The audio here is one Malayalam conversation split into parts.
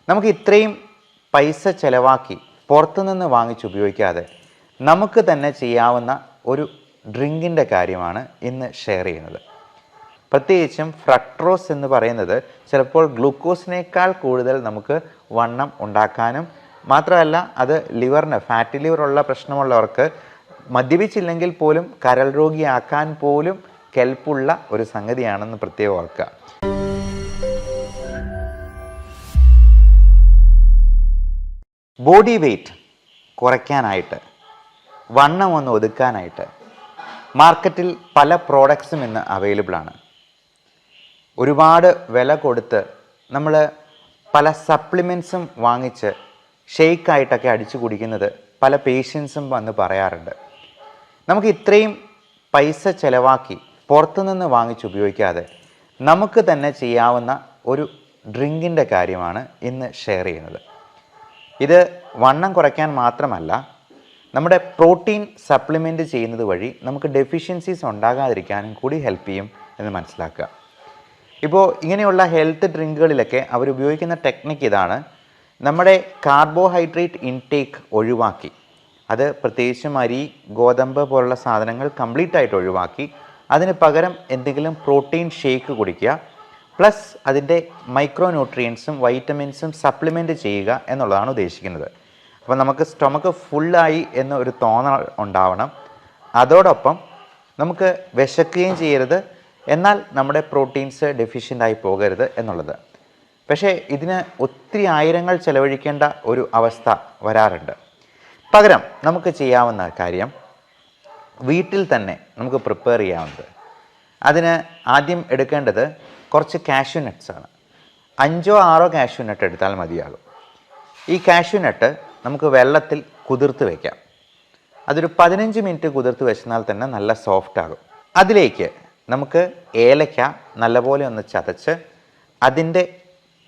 നമുക്ക് ഇത്രയും പൈസ ചിലവാക്കി പുറത്തുനിന്ന് വാങ്ങിച്ച് ഉപയോഗിക്കാതെ നമുക്ക് തന്നെ ചെയ്യാവുന്ന ഒരു ഡ്രിങ്കിൻ്റെ കാര്യമാണ് ഇന്ന് ഷെയർ ചെയ്യുന്നത്. പ്രത്യേകിച്ചും ഫ്രക്ട്രോസ് എന്ന് പറയുന്നത് ചിലപ്പോൾ ഗ്ലൂക്കോസിനേക്കാൾ കൂടുതൽ നമുക്ക് വണ്ണം ഉണ്ടാക്കാനും മാത്രമല്ല അത് ലിവറിന് ഫാറ്റി ലിവറുള്ള പ്രശ്നമുള്ളവർക്ക് മദ്യപിച്ചില്ലെങ്കിൽ പോലും കരൾ രോഗിയാക്കാൻ പോലും കെൽപ്പുള്ള ഒരു സംഗതിയാണെന്ന് പ്രത്യേകം ഓർക്കുക. ബോഡി വെയ്റ്റ് കുറയ്ക്കാനായിട്ട് വണ്ണം ഒന്ന് ഒതുക്കാനായിട്ട് മാർക്കറ്റിൽ പല പ്രോഡക്ട്സും ഇന്ന് അവൈലബിൾ ആണ്. ഒരുപാട് വില കൊടുത്ത് നമ്മൾ പല സപ്ലിമെൻറ്റ്സും വാങ്ങിച്ച് ഷെയ്ക്കായിട്ടൊക്കെ അടിച്ചു കുടിക്കുന്നത് പല പേഷ്യൻസും വന്ന് പറയാറുണ്ട്. നമുക്ക് ഇത്രയും പൈസ ചിലവാക്കി പുറത്തുനിന്ന് വാങ്ങിച്ച് ഉപയോഗിക്കാതെ നമുക്ക് തന്നെ ചെയ്യാവുന്ന ഒരു ഡ്രിങ്കിൻ്റെ കാര്യമാണ് ഇന്ന് ഷെയർ ചെയ്യുന്നത്. ഇത് വണ്ണം കുറയ്ക്കാൻ മാത്രമല്ല, നമ്മുടെ പ്രോട്ടീൻ സപ്ലിമെൻറ്റ് ചെയ്യുന്നത് വഴി നമുക്ക് ഡെഫിഷ്യൻസീസ് ഉണ്ടാകാതിരിക്കാനും കൂടി ഹെൽപ്പ് ചെയ്യും എന്ന് മനസ്സിലാക്കുക. ഇപ്പോൾ ഇങ്ങനെയുള്ള ഹെൽത്ത് ഡ്രിങ്കുകളിലൊക്കെ അവർ ഉപയോഗിക്കുന്ന ടെക്നിക്ക് ഇതാണ്. നമ്മുടെ കാർബോഹൈഡ്രേറ്റ് ഇൻടേക്ക് ഒഴിവാക്കി, അത് പ്രത്യേകിച്ചും അരി, ഗോതമ്പ് പോലുള്ള സാധനങ്ങൾ കംപ്ലീറ്റ് ആയിട്ട് ഒഴിവാക്കി അതിന് പകരം എന്തെങ്കിലും പ്രോട്ടീൻ ഷേക്ക് കുടിക്കുക, പ്ലസ് അതിൻ്റെ മൈക്രോ ന്യൂട്രിയൻസും വൈറ്റമിൻസും സപ്ലിമെൻറ്റ് ചെയ്യുക എന്നുള്ളതാണ് ഉദ്ദേശിക്കുന്നത്. അപ്പോൾ നമുക്ക് സ്റ്റൊമക്ക് ഫുള്ളായി എന്ന ഒരു തോന്നൽ ഉണ്ടാവണം. അതോടൊപ്പം നമുക്ക് വിശക്കുകയും ചെയ്യരുത്, എന്നാൽ നമ്മുടെ പ്രോട്ടീൻസ് ഡെഫിഷ്യൻ്റായി പോകരുത് എന്നുള്ളത്. പക്ഷേ ഇതിന് ഒത്തിരി ആയിരങ്ങൾ ചെലവഴിക്കേണ്ട ഒരു അവസ്ഥ വരാറുണ്ട്. പകരം നമുക്ക് ചെയ്യാവുന്ന കാര്യം വീട്ടിൽ തന്നെ നമുക്ക് പ്രിപ്പയർ ചെയ്യാവുന്നത്. അതിന് ആദ്യം എടുക്കേണ്ടത് കുറച്ച് കാഷ്യൂ നട്ട്സാണ്. 5 or 6 കാഷ്യൂ നട്ട് എടുത്താൽ മതിയാകും. ഈ കാഷ്യൂ നട്ട് നമുക്ക് വെള്ളത്തിൽ കുതിർത്ത് വയ്ക്കാം. അതൊരു 15 മിനിറ്റ് കുതിർത്ത് വെച്ചാൽ തന്നെ നല്ല സോഫ്റ്റ് ആകും. അതിലേക്ക് നമുക്ക് ഏലക്ക നല്ലപോലെ ഒന്ന് ചതച്ച് അതിൻ്റെ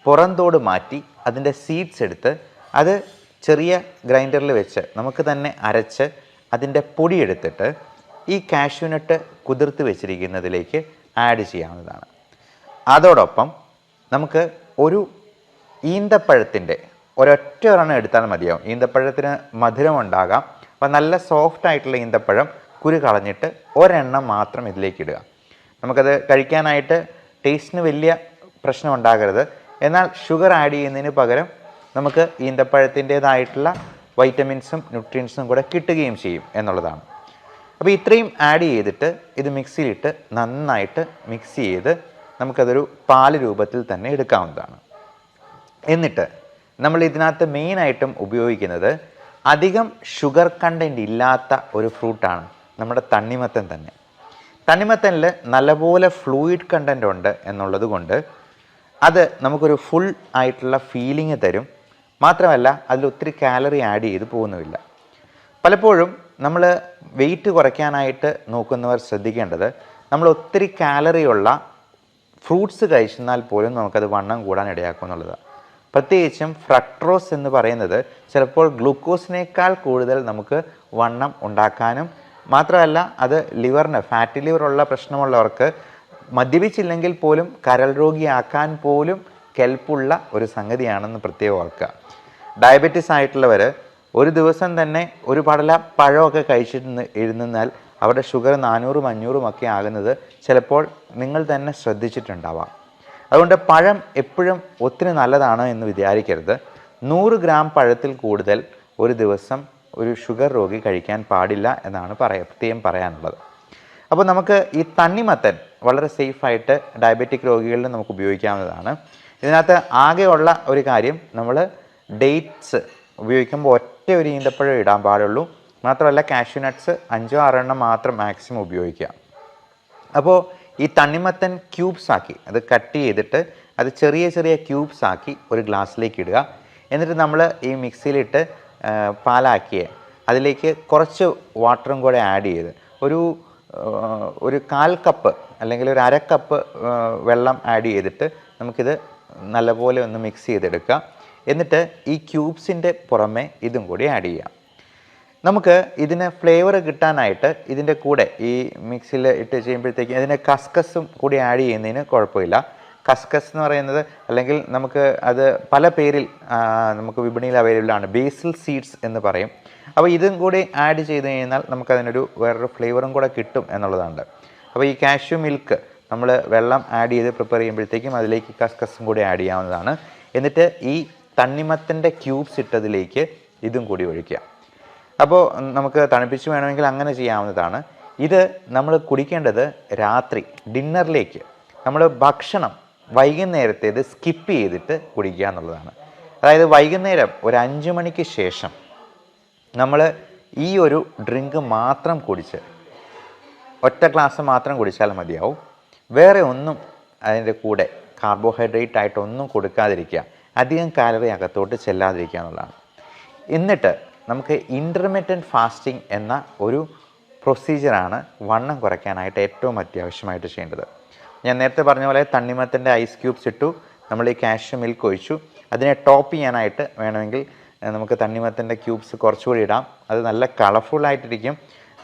പുറന്തോട് മാറ്റി അതിൻ്റെ സീഡ്സ് എടുത്ത് അത് ചെറിയ ഗ്രൈൻഡറിൽ വെച്ച് നമുക്ക് തന്നെ അരച്ച് അതിൻ്റെ പൊടി എടുത്തിട്ട് ഈ കാഷ്യൂ നട്ട് കുതിർത്ത് വെച്ചിരിക്കുന്നതിലേക്ക് ആഡ് ചെയ്യാവുന്നതാണ്. അതോടൊപ്പം നമുക്ക് ഒരു ഈന്തപ്പഴത്തിൻ്റെ ഒരൊറ്റ ഒരെണ്ണം എടുത്താൽ മതിയാവും. ഈന്തപ്പഴത്തിന് മധുരം ഉണ്ടാകാം. അപ്പോൾ നല്ല സോഫ്റ്റ് ആയിട്ടുള്ള ഈന്തപ്പഴം കുരു കളഞ്ഞിട്ട് ഒരെണ്ണം മാത്രം ഇതിലേക്ക് ഇടുക. നമുക്കത് കഴിക്കാനായിട്ട് ടേസ്റ്റിന് വലിയ പ്രശ്നം ഉണ്ടാകരുത്, എന്നാൽ ഷുഗർ ആഡ് ചെയ്യുന്നതിന് പകരം നമുക്ക് ഈന്തപ്പഴത്തിൻ്റേതായിട്ടുള്ള വൈറ്റമിൻസും ന്യൂട്രിയൻസും കൂടെ കിട്ടുകയും ചെയ്യും എന്നുള്ളതാണ്. അപ്പോൾ ഇത്രയും ആഡ് ചെയ്തിട്ട് ഇത് മിക്സിയിലിട്ട് നന്നായിട്ട് മിക്സ് ചെയ്ത് നമുക്കതൊരു പാല് രൂപത്തിൽ തന്നെ എടുക്കാവുന്നതാണ്. എന്നിട്ട് നമ്മൾ ഇതിനകത്ത് മെയിനായിട്ടും ഉപയോഗിക്കുന്നത് അധികം ഷുഗർ കണ്ടൻറ്റ് ഇല്ലാത്ത ഒരു ഫ്രൂട്ടാണ് നമ്മുടെ തണ്ണിമത്തൻ തന്നെ. തണ്ണിമത്തനിൽ നല്ലപോലെ ഫ്ലൂയിഡ് കണ്ടൻറ്റ് ഉണ്ട് എന്നുള്ളത് കൊണ്ട് അത് നമുക്കൊരു ഫുൾ ആയിട്ടുള്ള ഫീലിംഗ് തരും. മാത്രമല്ല അതിൽ ഒത്തിരി കാലറി ആഡ് ചെയ്ത് പോകുന്നുമില്ല. പലപ്പോഴും നമ്മൾ വെയിറ്റ് കുറയ്ക്കാനായിട്ട് നോക്കുന്നവർ ശ്രദ്ധിക്കേണ്ടത് നമ്മൾ ഒത്തിരി കാലറിയുള്ള ഫ്രൂട്ട്സ് കഴിച്ചെന്നാൽ പോലും നമുക്കത് വണ്ണം കൂടാൻ ഇടയാക്കും എന്നുള്ളതാണ്. പ്രത്യേകിച്ചും ഫ്രക്ട്രോസ് എന്ന് പറയുന്നത് ചിലപ്പോൾ ഗ്ലൂക്കോസിനേക്കാൾ കൂടുതൽ നമുക്ക് വണ്ണം ഉണ്ടാക്കാനും മാത്രമല്ല അത് ലിവറിന് ഫാറ്റി ലിവറുള്ള പ്രശ്നമുള്ളവർക്ക് മദ്യപിച്ചില്ലെങ്കിൽ പോലും കരൾ രോഗിയാക്കാൻ പോലും കെൽപ്പുള്ള ഒരു സംഗതിയാണെന്ന് പ്രത്യേകം ഓർക്കുക. ഡയബറ്റിസ് ആയിട്ടുള്ളവർ ഒരു ദിവസം തന്നെ ഒരു പടല പഴമൊക്കെ കഴിച്ചിട്ട് ഇരുന്നാൽ അവരുടെ ഷുഗർ 400-500 ഒക്കെ ആകുന്നത് ചിലപ്പോൾ നിങ്ങൾ തന്നെ ശ്രദ്ധിച്ചിട്ടുണ്ടാവാം. അതുകൊണ്ട് പഴം എപ്പോഴും ഒത്തിരി നല്ലതാണ് എന്ന് വിചാരിക്കരുത്. 100 ഗ്രാം പഴത്തിൽ കൂടുതൽ ഒരു ദിവസം ഒരു ഷുഗർ രോഗി കഴിക്കാൻ പാടില്ല എന്നാണ് പ്രത്യേകം പറയാനുള്ളത്. അപ്പോൾ നമുക്ക് ഈ തണ്ണിമത്തൻ വളരെ സേഫായിട്ട് ഡയബറ്റിക് രോഗികളിൽ നമുക്ക് ഉപയോഗിക്കാവുന്നതാണ്. ഇതിനകത്ത് ആകെയുള്ള ഒരു കാര്യം, നമ്മൾ ഡേറ്റ്സ് ഉപയോഗിക്കുമ്പോൾ ഒറ്റ ഒരു ഈന്തപ്പഴം ഇടാൻ പാടുള്ളൂ. മാത്രമല്ല കാഷ്യൂ നട്ട്സ് 5-6 എണ്ണം മാത്രം മാക്സിമം ഉപയോഗിക്കുക. അപ്പോൾ ഈ തണ്ണിമത്തൻ ക്യൂബ്സ് ആക്കി അത് കട്ട് ചെയ്തിട്ട് അത് ചെറിയ ചെറിയ ക്യൂബ്സ് ആക്കി ഒരു ഗ്ലാസ്സിലേക്ക് ഇടുക. എന്നിട്ട് നമ്മൾ ഈ മിക്സിയിലിട്ട് പാലാക്കിയ അതിലേക്ക് കുറച്ച് വാട്ടറും കൂടെ ആഡ് ചെയ്ത് ഒരു 1/4 കപ്പ് അല്ലെങ്കിൽ ഒരു 1/2 കപ്പ് വെള്ളം ആഡ് ചെയ്തിട്ട് നമുക്കിത് നല്ലപോലെ ഒന്ന് മിക്സ് ചെയ്തെടുക്കുക. എന്നിട്ട് ഈ ക്യൂബ്സിൻ്റെ പുറമെ ഇതും കൂടി ആഡ് ചെയ്യാം. നമുക്ക് ഇതിന് ഫ്ലേവർ കിട്ടാനായിട്ട് ഇതിൻ്റെ കൂടെ ഈ മിക്സിയിൽ ഇട്ട് ചെയ്യുമ്പോഴത്തേക്കും ഇതിന് കസ്കസും കൂടി ആഡ് ചെയ്യുന്നതിന് കുഴപ്പമില്ല. കസ്കസ് എന്ന് പറയുന്നത്, അല്ലെങ്കിൽ നമുക്ക് അത് പല പേരിൽ നമുക്ക് വിപണിയിൽ അവൈലബിൾ ആണ്. ബേസിൽ സീഡ്സ് എന്ന് പറയും. അപ്പോൾ ഇതും കൂടി ആഡ് ചെയ്ത് കഴിഞ്ഞാൽ നമുക്കതിനൊരു വേറൊരു ഫ്ലേവറും കൂടെ കിട്ടും എന്നുള്ളതാണ്. അപ്പോൾ ഈ കാഷ്യൂ മിൽക്ക് നമ്മൾ വെള്ളം ആഡ് ചെയ്ത് പ്രിപ്പയർ ചെയ്യുമ്പോഴത്തേക്കും അതിലേക്ക് കസ്കസും കൂടി ആഡ് ചെയ്യാവുന്നതാണ്. എന്നിട്ട് ഈ തണ്ണിമത്തൻ്റെ ക്യൂബ്സ് ഇട്ടതിലേക്ക് ഇതും കൂടി ഒഴിക്കുക. അപ്പോൾ നമുക്ക് തണുപ്പിച്ച് വേണമെങ്കിൽ അങ്ങനെ ചെയ്യാവുന്നതാണ്. ഇത് നമ്മൾ കുടിക്കേണ്ടത് രാത്രി ഡിന്നറിലേക്ക്, നമ്മൾ ഭക്ഷണം വൈകുന്നേരത്തേത് സ്കിപ്പ് ചെയ്തിട്ട് കുടിക്കുക എന്നുള്ളതാണ്. അതായത് വൈകുന്നേരം ഒരു 5 മണിക്ക് ശേഷം നമ്മൾ ഈ ഒരു ഡ്രിങ്ക് മാത്രം കുടിച്ച് ഒറ്റ ഗ്ലാസ് മാത്രം കുടിച്ചാൽ മതിയാവും. വേറെ ഒന്നും അതിൻ്റെ കൂടെ കാർബോഹൈഡ്രേറ്റ് ആയിട്ടൊന്നും കൊടുക്കാതിരിക്കുക, അധികം കാലറി അകത്തോട്ട് ചെല്ലാതിരിക്കുക എന്നുള്ളതാണ്. എന്നിട്ട് നമുക്ക് ഇൻ്റർമിറ്റൻറ്റ് ഫാസ്റ്റിംഗ് എന്ന ഒരു പ്രൊസീജിയറാണ് വണ്ണം കുറയ്ക്കാനായിട്ട് ഏറ്റവും അത്യാവശ്യമായിട്ട് ചെയ്യേണ്ടത്. ഞാൻ നേരത്തെ പറഞ്ഞ പോലെ തണ്ണിമത്തൻ്റെ ഐസ് ക്യൂബ്സ് ഇട്ടു, നമ്മൾ ഈ കാഷ്യൂ മിൽക്ക് ഒഴിച്ചു. അതിനെ ടോപ്പ് ചെയ്യാനായിട്ട് വേണമെങ്കിൽ നമുക്ക് തണ്ണിമത്തൻ്റെ ക്യൂബ്സ് കുറച്ചുകൂടി ഇടാം. അത് നല്ല കളർഫുള്ളായിട്ടിരിക്കും,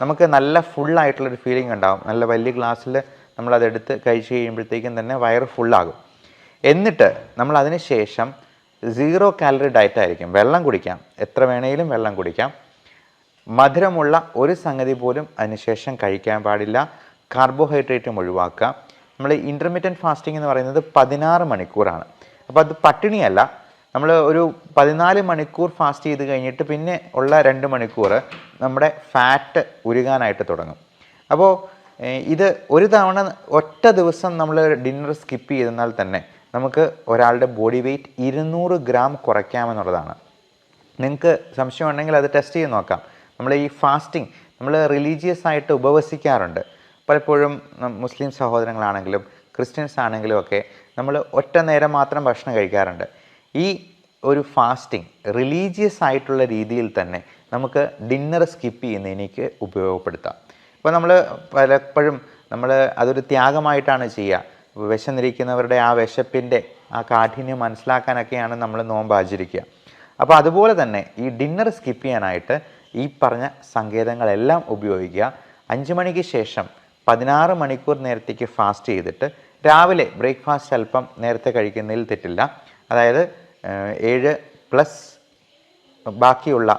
നമുക്ക് നല്ല ഫുള്ളായിട്ടുള്ളൊരു ഫീലിംഗ് ഉണ്ടാകും. നല്ല വലിയ ഗ്ലാസ്സിൽ നമ്മളതെടുത്ത് കഴിച്ച് കഴിയുമ്പോഴത്തേക്കും തന്നെ വയറ് ഫുള്ളാകും. എന്നിട്ട് നമ്മൾ അതിന് ശേഷം 0 കാലറി ഡയറ്റായിരിക്കും. വെള്ളം കുടിക്കാം, എത്ര വേണമെങ്കിലും വെള്ളം കുടിക്കാം. മധുരമുള്ള ഒരു സംഗതി പോലും അതിനുശേഷം കഴിക്കാൻ പാടില്ല. കാർബോഹൈഡ്രേറ്റും ഒഴിവാക്കുക. നമ്മൾ ഇൻ്റർമിറ്റൻറ്റ് ഫാസ്റ്റിംഗ് എന്ന് പറയുന്നത് 16 മണിക്കൂറാണ്. അപ്പോൾ അത് പട്ടിണിയല്ല. നമ്മൾ ഒരു 14 മണിക്കൂർ ഫാസ്റ്റ് ചെയ്ത് കഴിഞ്ഞിട്ട് പിന്നെ ഉള്ള 2 മണിക്കൂർ നമ്മുടെ ഫാറ്റ് ഉരുകാനായിട്ട് തുടങ്ങും. അപ്പോൾ ഇത് ഒരു തവണ ഒറ്റ ദിവസം നമ്മൾ ഡിന്നർ സ്കിപ്പ് ചെയ്തെന്നാൽ തന്നെ നമുക്ക് ഒരാളുടെ ബോഡി വെയ്റ്റ് 200 ഗ്രാം കുറയ്ക്കാമെന്നുള്ളതാണ്. നിങ്ങൾക്ക് സംശയമുണ്ടെങ്കിൽ അത് ടെസ്റ്റ് ചെയ്ത് നോക്കാം. നമ്മൾ ഈ ഫാസ്റ്റിംഗ് നമ്മൾ റിലീജിയസ് ആയിട്ട് ഉപവസിക്കാറുണ്ട്. പലപ്പോഴും മുസ്ലിം സഹോദരങ്ങളാണെങ്കിലും ക്രിസ്ത്യൻസ് ആണെങ്കിലും ഒക്കെ നമ്മൾ ഒറ്റ നേരം മാത്രം ഭക്ഷണം കഴിക്കാറുണ്ട്. ഈ ഒരു ഫാസ്റ്റിംഗ് റിലീജിയസ് ആയിട്ടുള്ള രീതിയിൽ തന്നെ നമുക്ക് ഡിന്നർ സ്കിപ്പ് ചെയ്യുന്നതിനേക്ക് ഉപയോഗപ്പെടുത്താം. ഇപ്പോൾ നമ്മൾ പലപ്പോഴും അതൊരു ത്യാഗമായിട്ടാണ് ചെയ്യുക. വിശന്നിരിക്കുന്നവരുടെ ആ വിശപ്പിൻ്റെ ആ കാഠിന്യം മനസ്സിലാക്കാനൊക്കെയാണ് നമ്മൾ നോമ്പ് ആചരിക്കുക. അപ്പോൾ അതുപോലെ തന്നെ ഈ ഡിന്നർ സ്കിപ്പ് ചെയ്യാനായിട്ട് ഈ പറഞ്ഞ സങ്കേതങ്ങളെല്ലാം ഉപയോഗിക്കുക. 5 മണിക്ക് ശേഷം 16 മണിക്കൂർ നേരത്തേക്ക് ഫാസ്റ്റ് ചെയ്തിട്ട് രാവിലെ ബ്രേക്ക്ഫാസ്റ്റ് അല്പം നേരത്തെ കഴിക്കുന്നതിൽ തെറ്റില്ല. അതായത് 7 പ്ലസ് ബാക്കിയുള്ള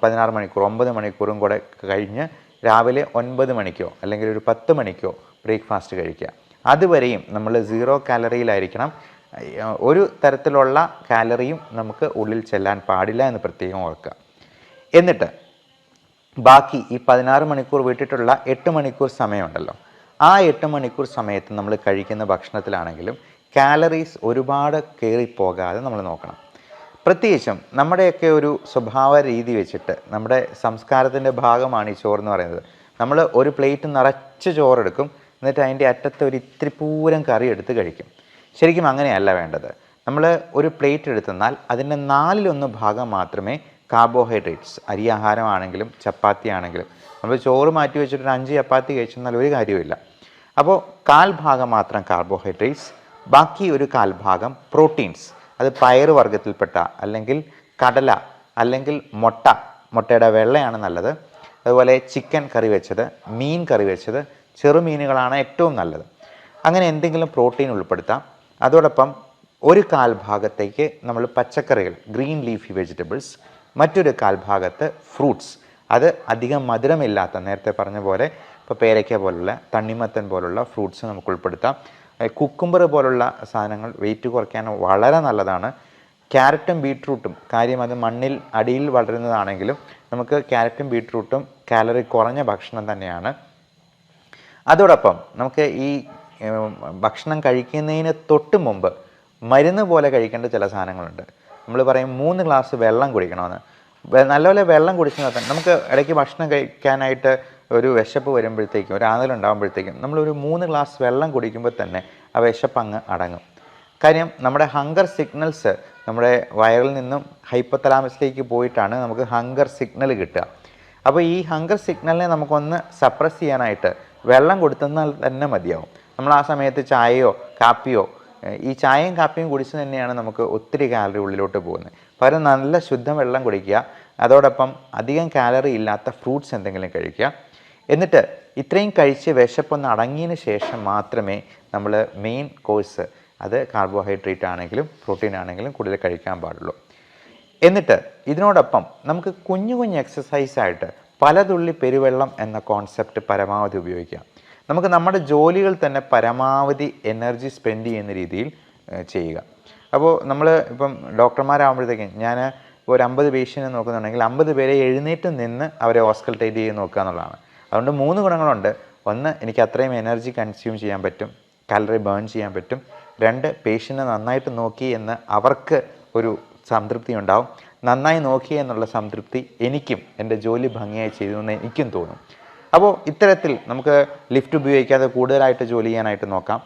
16 മണിക്കൂർ 9 മണിക്കൂറും കൂടെ കഴിഞ്ഞ് രാവിലെ 9 മണിക്കോ അല്ലെങ്കിൽ ഒരു 10 മണിക്കോ ബ്രേക്ക്ഫാസ്റ്റ് കഴിക്കുക. അതുവരെയും നമ്മൾ 0 കാലറിയിലായിരിക്കണം. ഒരു തരത്തിലുള്ള കാലറിയും നമുക്ക് ഉള്ളിൽ ചെല്ലാൻ പാടില്ല എന്ന് പ്രത്യേകം ഓർക്കുക. എന്നിട്ട് ബാക്കി ഈ 16 മണിക്കൂർ വിട്ടിട്ടുള്ള 8 മണിക്കൂർ സമയമുണ്ടല്ലോ, ആ 8 മണിക്കൂർ സമയത്ത് നമ്മൾ കഴിക്കുന്ന ഭക്ഷണത്തിലാണെങ്കിലും കാലറീസ് ഒരുപാട് കയറിപ്പോകാതെ നമ്മൾ നോക്കണം. പ്രത്യേകിച്ചും നമ്മുടെയൊക്കെ ഒരു സ്വഭാവ രീതി വെച്ചിട്ട് നമ്മുടെ സംസ്കാരത്തിൻ്റെ ഭാഗമാണ് ഈ ചോറെന്ന് പറയുന്നത്. നമ്മൾ ഒരു പ്ലേറ്റ് നിറച്ച് ചോറെടുക്കും, എന്നിട്ട് അതിൻ്റെ അറ്റത്ത് ഒരു ഇത്തിരി പൂരം കറി എടുത്ത് കഴിക്കും. ശരിക്കും അങ്ങനെയല്ല വേണ്ടത്. നമ്മൾ ഒരു പ്ലേറ്റ് എടുത്തെന്നാൽ അതിൻ്റെ 4/1 ഭാഗം മാത്രമേ കാർബോഹൈഡ്രേറ്റ്സ്, അരി ആഹാരമാണെങ്കിലും ചപ്പാത്തി ആണെങ്കിലും, നമ്മൾ ചോറ് മാറ്റി വെച്ചിട്ട് 5 ചപ്പാത്തി കഴിച്ചെന്നാൽ ഒരു കാര്യമില്ല. അപ്പോൾ 1/4 ഭാഗം മാത്രം കാർബോഹൈഡ്രേറ്റ്സ്, ബാക്കി ഒരു 1/4 ഭാഗം പ്രോട്ടീൻസ്. അത് പയറ് വർഗ്ഗത്തിൽപ്പെട്ട അല്ലെങ്കിൽ കടല അല്ലെങ്കിൽ മുട്ടയുടെ വെള്ളയാണ് നല്ലത്. അതുപോലെ ചിക്കൻ കറി വെച്ചത്, മീൻ കറി വെച്ചത്, ചെറുമീനുകളാണ് ഏറ്റവും നല്ലത്. അങ്ങനെ എന്തെങ്കിലും പ്രോട്ടീൻ ഉൾപ്പെടുത്താം. അതോടൊപ്പം ഒരു 1/4 ഭാഗത്തേക്ക് നമ്മൾ പച്ചക്കറികൾ, ഗ്രീൻ ലീഫി വെജിറ്റബിൾസ്, മറ്റൊരു 1/4 ഭാഗത്ത് ഫ്രൂട്ട്സ്. അത് അധികം മധുരമില്ലാത്ത, നേരത്തെ പറഞ്ഞ പോലെ ഇപ്പോൾ പേരയ്ക്ക പോലുള്ള, തണ്ണിമത്തൻ പോലുള്ള ഫ്രൂട്ട്സ് നമുക്ക് ഉൾപ്പെടുത്താം. കുക്കുംബർ പോലുള്ള സാധനങ്ങൾ വെയിറ്റ് കുറയ്ക്കാൻ വളരെ നല്ലതാണ്. ക്യാരറ്റും ബീട്രൂട്ടും, കാര്യം അത് മണ്ണിൽ അടിയിൽ വളരുന്നതാണെങ്കിലും നമുക്ക് ക്യാരറ്റും ബീട്രൂട്ടും കാലറി കുറഞ്ഞ ഭക്ഷണം തന്നെയാണ്. അതോടൊപ്പം നമുക്ക് ഈ ഭക്ഷണം കഴിക്കുന്നതിന് തൊട്ട് മുമ്പ് മരുന്ന് പോലെ കഴിക്കേണ്ട ചില സാധനങ്ങളുണ്ട്. നമ്മൾ പറയും 3 ഗ്ലാസ് വെള്ളം കുടിക്കണമെന്ന്. നല്ലപോലെ വെള്ളം കുടിച്ചാൽ തന്നെ നമുക്ക് ഇടയ്ക്ക് ഭക്ഷണം കഴിക്കാനായിട്ട് ഒരു വിശപ്പ് വരുമ്പോഴത്തേക്കും, ഒരു ആനലുണ്ടാകുമ്പോഴത്തേക്കും നമ്മളൊരു 3 ഗ്ലാസ് വെള്ളം കുടിക്കുമ്പോൾ തന്നെ ആ വിശപ്പ് അങ്ങ് അടങ്ങും. കാര്യം നമ്മുടെ ഹങ്കർ സിഗ്നൽസ് നമ്മുടെ വയറിൽ നിന്നും ഹൈപ്പോതലാമസിലേക്ക് പോയിട്ടാണ് നമുക്ക് ഹങ്കർ സിഗ്നൽ കിട്ടുക. അപ്പോൾ ഈ ഹങ്കർ സിഗ്നലിനെ നമുക്കൊന്ന് സപ്രസ് ചെയ്യാനായിട്ട് വെള്ളം കൊടുത്തെന്നാൽ തന്നെ മതിയാവും. നമ്മൾ ആ സമയത്ത് ചായയോ കാപ്പിയോ, ഈ ചായയും കാപ്പിയും കുടിച്ച് തന്നെയാണ് നമുക്ക് ഒത്തിരി കാലറി ഉള്ളിലോട്ട് പോകുന്നത്. പകരം നല്ല ശുദ്ധ വെള്ളം കുടിക്കുക. അതോടൊപ്പം അധികം കാലറി ഇല്ലാത്ത ഫ്രൂട്ട്സ് എന്തെങ്കിലും കഴിക്കുക. എന്നിട്ട് ഇത്രയും കഴിച്ച് വിശപ്പൊന്ന് അടങ്ങിയതിന് ശേഷം മാത്രമേ നമ്മൾ മെയിൻ കോഴ്സ്, അത് കാർബോഹൈഡ്രേറ്റ് ആണെങ്കിലും പ്രോട്ടീൻ ആണെങ്കിലും കൂടുതൽ കഴിക്കാൻ പാടുള്ളൂ. എന്നിട്ട് ഇതിനോടൊപ്പം നമുക്ക് കുഞ്ഞു കുഞ്ഞു എക്സസൈസായിട്ട് പല തുള്ളി പെരുവെള്ളം എന്ന കോൺസെപ്റ്റ് പരമാവധി ഉപയോഗിക്കാം. നമുക്ക് നമ്മുടെ ജോലികൾ തന്നെ പരമാവധി എനർജി സ്പെൻഡ് ചെയ്യുന്ന രീതിയിൽ ചെയ്യുക. അപ്പോൾ നമ്മൾ ഇപ്പം ഡോക്ടർമാരാകുമ്പോഴത്തേക്കും ഞാൻ ഒരു 50 പേഷ്യൻറ്റിനെ നോക്കുന്നുണ്ടെങ്കിൽ 50 പേരെ എഴുന്നേറ്റ് നിന്ന് അവരെ ഓസ്കൾട്ടേറ്റ് ചെയ്ത് നോക്കുക എന്നുള്ളതാണ്. അതുകൊണ്ട് 3 ഗുണങ്ങളുണ്ട്. ഒന്ന്, എനിക്ക് അത്രയും എനർജി കൺസ്യൂം ചെയ്യാൻ പറ്റും, കാലറി ബേൺ ചെയ്യാൻ പറ്റും. 2, പേഷ്യൻറ്റിനെ നന്നായിട്ട് നോക്കി എന്ന് അവർക്ക് ഒരു സംതൃപ്തി ഉണ്ടാവും. നന്നായി നോക്കി എന്നുള്ള സംതൃപ്തി എനിക്കും എൻ്റെ ജോലി ഭംഗിയായി ചെയ്തു എന്ന് എനിക്കും തോന്നും. അപ്പോൾ ഇത്തരത്തിൽ നമുക്ക് ലിഫ്റ്റ് ഉപയോഗിക്കാതെ കൂടുതലായിട്ട് ജോലി ചെയ്യാനായിട്ട് നോക്കാം,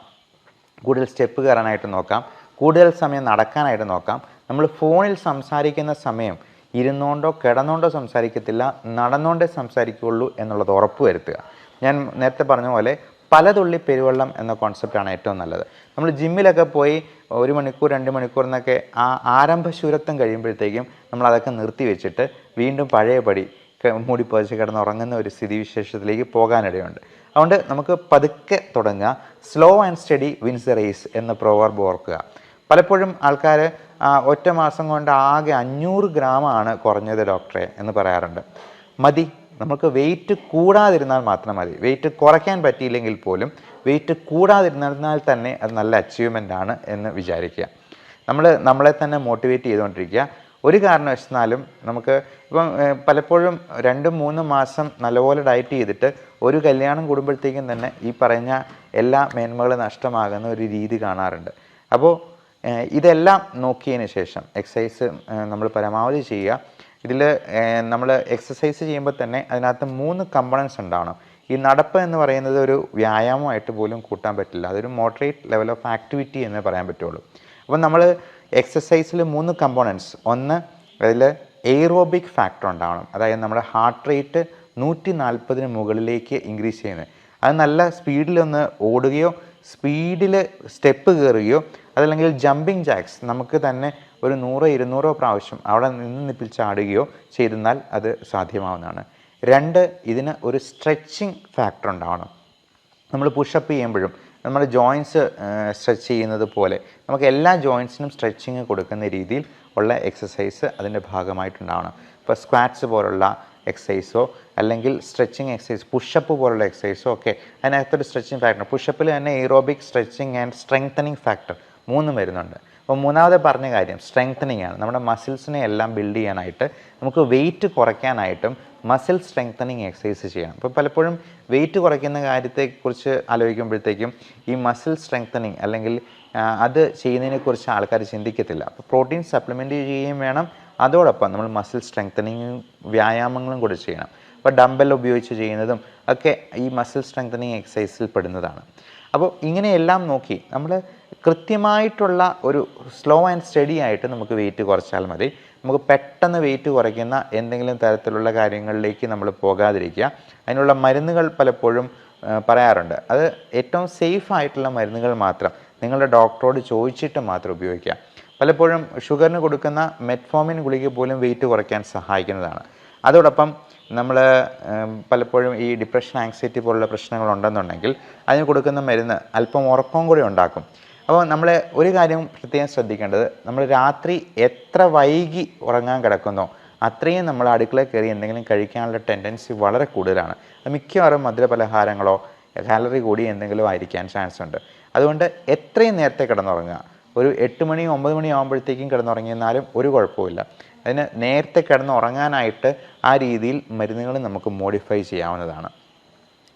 കൂടുതൽ സ്റ്റെപ്പ് കയറാനായിട്ട് നോക്കാം, കൂടുതൽ സമയം നടക്കാനായിട്ട് നോക്കാം. നമ്മൾ ഫോണിൽ സംസാരിക്കുന്ന സമയം ഇരുന്നുകൊണ്ടോ കിടന്നുകൊണ്ടോ സംസാരിക്കത്തില്ല, നടന്നുകൊണ്ടേ സംസാരിക്കുകയുള്ളൂ എന്നുള്ളത് ഉറപ്പ് വരുത്തുക. ഞാൻ നേരത്തെ പറഞ്ഞ പോലെ പലതുള്ളി പെരുവെള്ളം എന്ന കോൺസെപ്റ്റാണ് ഏറ്റവും നല്ലത്. നമ്മൾ ജിമ്മിലൊക്കെ പോയി 1 മണിക്കൂർ 2 മണിക്കൂർ എന്നൊക്കെ ആ ആരംഭശൂരത്വം കഴിയുമ്പോഴത്തേക്കും നമ്മളതൊക്കെ നിർത്തി വെച്ചിട്ട് വീണ്ടും പഴയപടി മൂടി പുതച്ച് കിടന്നുറങ്ങുന്ന ഒരു സ്ഥിതിവിശേഷത്തിലേക്ക് പോകാനിടയുണ്ട്. അതുകൊണ്ട് നമുക്ക് പതുക്കെ തുടങ്ങുക. Slow and steady wins the race എന്ന പ്രോവർബ് ഓർക്കുക. പലപ്പോഴും ആൾക്കാർ ഒറ്റ മാസം കൊണ്ട് ആകെ 500 ഗ്രാമാണ് കുറഞ്ഞത് ഡോക്ടറെ എന്ന് പറയാറുണ്ട്. മതി, നമുക്ക് വെയിറ്റ് കൂടാതിരുന്നാൽ മാത്രം മതി. വെയിറ്റ് കുറയ്ക്കാൻ പറ്റിയില്ലെങ്കിൽ പോലും വെയിറ്റ് കൂടാതിരുന്നാൽ തന്നെ അത് നല്ല അച്ചീവ്മെൻ്റ് ആണ് എന്ന് വിചാരിക്കുക. നമ്മളെ തന്നെ മോട്ടിവേറ്റ് ചെയ്തുകൊണ്ടിരിക്കുക. ഒരു കാരണവശാലും നമുക്ക് ഇപ്പം പലപ്പോഴും 2-3 മാസം നല്ലപോലെ ഡയറ്റ് ചെയ്തിട്ട് ഒരു കല്യാണം കൂടുമ്പോഴത്തേക്കും തന്നെ ഈ പറഞ്ഞ എല്ലാ മേന്മകളും നഷ്ടമാകുന്ന ഒരു രീതി കാണാറുണ്ട്. അപ്പോൾ ഇതെല്ലാം നോക്കിയതിന് ശേഷം എക്സസൈസ് നമ്മൾ പരമാവധി ചെയ്യുക. ഇതിൽ നമ്മൾ എക്സസൈസ് ചെയ്യുമ്പോൾ തന്നെ അതിനകത്ത് 3 കമ്പണൻസ് ഉണ്ടാവണം. ഈ നടപ്പ് എന്ന് പറയുന്നത് ഒരു വ്യായാമമായിട്ട് പോലും കൂട്ടാൻ പറ്റില്ല, അതൊരു മോഡറേറ്റ് ലെവൽ ഓഫ് ആക്ടിവിറ്റി എന്ന് പറയാൻ പറ്റുള്ളൂ. അപ്പം നമ്മൾ എക്സസൈസിൽ 3 കമ്പോണൻസ്. ഒന്ന്, അതിൽ എയ്റോബിക് ഫാക്ടർ ഉണ്ടാവണം, അതായത് നമ്മുടെ ഹാർട്ട് റേറ്റ് 140 മുകളിലേക്ക് ഇൻക്രീസ് ചെയ്യുന്നത്. അത് നല്ല സ്പീഡിലൊന്ന് ഓടുകയോ സ്പീഡിൽ സ്റ്റെപ്പ് കയറുകയോ അതല്ലെങ്കിൽ ജമ്പിങ് ജാക്സ് നമുക്ക് തന്നെ ഒരു 100-200 പ്രാവശ്യം അവിടെ നിപ്പിൽ ചാടുകയോ ചെയ്തെന്നാൽ അത് സാധ്യമാവുന്നതാണ്. 2, ഇതിന് ഒരു സ്ട്രെച്ചിങ് ഫാക്ടർ ഉണ്ടാവണം. നമ്മൾ പുഷപ്പ് ചെയ്യുമ്പോഴും നമ്മുടെ ജോയിൻസ് സ്ട്രെച്ച് ചെയ്യുന്നത് പോലെ നമുക്ക് എല്ലാ ജോയിൻസിനും സ്ട്രെച്ചിങ് കൊടുക്കുന്ന രീതിയിൽ ഉള്ള എക്സസൈസ് അതിൻ്റെ ഭാഗമായിട്ടുണ്ടാവണം. ഇപ്പോൾ സ്ക്വാറ്റ്സ് പോലുള്ള എക്സസൈസോ അല്ലെങ്കിൽ സ്ട്രെച്ചിങ് എക്സസൈസ്, പുഷപ്പ് പോലുള്ള എക്സസൈസോ ഒക്കെ അതിനകത്തൊരു സ്ട്രെച്ചിങ് ഫാക്ടർ. പുഷപ്പിൽ തന്നെ aerobic, stretching and strengthening factor 3 വരുന്നുണ്ട്. അപ്പോൾ 3ാമത് പറഞ്ഞ കാര്യം സ്ട്രെങ്തനിങ് ആണ്. നമ്മുടെ മസിൽസിനെ എല്ലാം ബിൽഡ് ചെയ്യാനായിട്ട് നമുക്ക് വെയിറ്റ് കുറയ്ക്കാനായിട്ടും മസിൽ സ്ട്രെങ്തനിങ് എക്സസൈസ് ചെയ്യണം. ഇപ്പോൾ പലപ്പോഴും വെയിറ്റ് കുറയ്ക്കുന്ന കാര്യത്തെക്കുറിച്ച് ആലോചിക്കുമ്പോഴത്തേക്കും ഈ മസിൽ സ്ട്രെങ്തനിങ് അല്ലെങ്കിൽ അത് ചെയ്യുന്നതിനെക്കുറിച്ച് ആൾക്കാർ ചിന്തിക്കത്തില്ല. അപ്പോൾ പ്രോട്ടീൻ സപ്ലിമെൻറ്റ് ചെയ്യുകയും വേണം, അതോടൊപ്പം നമ്മൾ മസിൽ സ്ട്രെങ്തനിങ് വ്യായാമങ്ങളും കൂടി ചെയ്യണം. അപ്പോൾ ഡംബൽ ഉപയോഗിച്ച് ചെയ്യുന്നതും ഒക്കെ ഈ മസിൽ സ്ട്രെങ്തനിങ് എക്സസൈസിൽ പെടുന്നതാണ്. അപ്പോൾ ഇങ്ങനെയെല്ലാം നോക്കി നമ്മൾ കൃത്യമായിട്ടുള്ള ഒരു സ്ലോ ആൻഡ് സ്റ്റഡി ആയിട്ട് നമുക്ക് വെയിറ്റ് കുറച്ചാൽ മതി. നമുക്ക് പെട്ടെന്ന് വെയിറ്റ് കുറയ്ക്കുന്ന എന്തെങ്കിലും തരത്തിലുള്ള കാര്യങ്ങളിലേക്ക് നമ്മൾ പോകാതിരിക്കുക. അതിനുള്ള മരുന്നുകൾ പലപ്പോഴും പറയാറുണ്ട്. അത് ഏറ്റവും സേഫ് ആയിട്ടുള്ള മരുന്നുകൾ മാത്രം നിങ്ങളുടെ ഡോക്ടറോട് ചോദിച്ചിട്ട് മാത്രം ഉപയോഗിക്കുക. പലപ്പോഴും ഷുഗറിന് കൊടുക്കുന്ന മെറ്റ്ഫോമിൻ ഗുളിക പോലും വെയിറ്റ് കുറയ്ക്കാൻ സഹായിക്കുന്നതാണ്. അതോടൊപ്പം നമ്മൾ പലപ്പോഴും ഈ ഡിപ്രഷൻ, ആങ്സൈറ്റി പോലുള്ള പ്രശ്നങ്ങളുണ്ടെന്നുണ്ടെങ്കിൽ അതിന് കൊടുക്കുന്ന മരുന്ന് അല്പം ഉറക്കം കൂടി ഉണ്ടാക്കും. അപ്പോൾ നമ്മൾ ഒരു കാര്യം പ്രത്യേകം ശ്രദ്ധിക്കേണ്ടത്, നമ്മൾ രാത്രി എത്ര വൈകി ഉറങ്ങാൻ കിടക്കുന്നോ അത്രയും നമ്മൾ അടുക്കളയിൽ കയറി എന്തെങ്കിലും കഴിക്കാനുള്ള ടെൻഡൻസി വളരെ കൂടുതലാണ്. അത് മിക്കവാറും മധുരപലഹാരങ്ങളോ കാലറി കൂടി എന്തെങ്കിലും ആയിരിക്കാൻ ചാൻസ് ഉണ്ട്. അതുകൊണ്ട് എത്രയും നേരത്തെ കിടന്നുറങ്ങുക. ഒരു 8 മണി 9 മണി ആകുമ്പോഴത്തേക്കും കിടന്നുറങ്ങിയെന്നാലും ഒരു കുഴപ്പമില്ല. അതിന് നേരത്തെ കിടന്നുറങ്ങാനായിട്ട് ആ രീതിയിൽ മരുന്നുകൾ നമുക്ക് മോഡിഫൈ ചെയ്യാവുന്നതാണ്.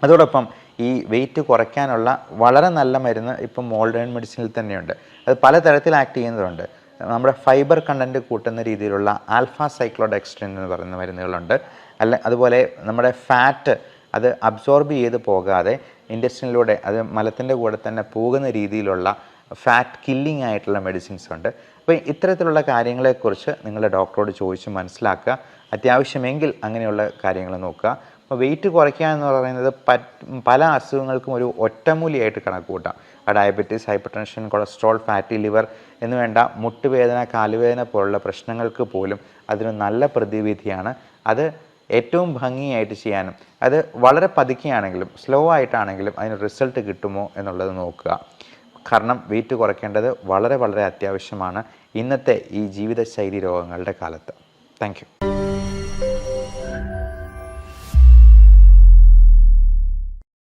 അതോടൊപ്പം ഈ വെയിറ്റ് കുറയ്ക്കാനുള്ള വളരെ നല്ല മരുന്ന് ഇപ്പം മോഡേൺ മെഡിസിനിൽ തന്നെയുണ്ട്. അത് പലതരത്തിൽ ആക്ട് ചെയ്യുന്നതുണ്ട്. നമ്മുടെ ഫൈബർ കണ്ടൻറ്റ് കൂട്ടുന്ന രീതിയിലുള്ള ആൽഫ സൈക്ലോഡെക്സ്ട്രിൻ എന്ന് പറയുന്ന മരുന്നുകളുണ്ട്. അതുപോലെ നമ്മുടെ ഫാറ്റ് അത് അബ്സോർബ് ചെയ്ത് പോകാതെ ഇൻറ്റസ്റ്റിനിലൂടെ അത് മലത്തിൻ്റെ കൂടെ തന്നെ പോകുന്ന രീതിയിലുള്ള ഫാറ്റ് കില്ലിംഗ് ആയിട്ടുള്ള മെഡിസിൻസ് ഉണ്ട്. അപ്പോൾ ഇത്തരത്തിലുള്ള കാര്യങ്ങളെക്കുറിച്ച് നിങ്ങളുടെ ഡോക്ടറോട് ചോദിച്ച് മനസ്സിലാക്കുക. അത്യാവശ്യമെങ്കിൽ അങ്ങനെയുള്ള കാര്യങ്ങൾ നോക്കുക. അപ്പോൾ വെയിറ്റ് കുറയ്ക്കുക എന്ന് പറയുന്നത് പല അസുഖങ്ങൾക്കും ഒരു ഒറ്റമൂലിയായിട്ട് കണക്ക് കൂട്ടാം. Diabetes, hyper tension, cholesterol, fatty liver എന്ന് വേണ്ട മുട്ടുവേദന, കാലുവേദന പോലുള്ള പ്രശ്നങ്ങൾക്ക് പോലും അതൊരു നല്ല പ്രതിവിധിയാണ്. അത് ഏറ്റവും ഭംഗിയായിട്ട് ചെയ്യാനും അത് വളരെ പതുക്കെയാണെങ്കിലും സ്ലോ ആയിട്ടാണെങ്കിലും അതിന് റിസൾട്ട് കിട്ടുമോ എന്നുള്ളത് നോക്കുക. കാരണം വെയിറ്റ് കുറയ്ക്കേണ്ടത് വളരെ വളരെ അത്യാവശ്യമാണ് ഇന്നത്തെ ഈ ജീവിതശൈലി രോഗങ്ങളുടെ കാലത്ത്. Thank you.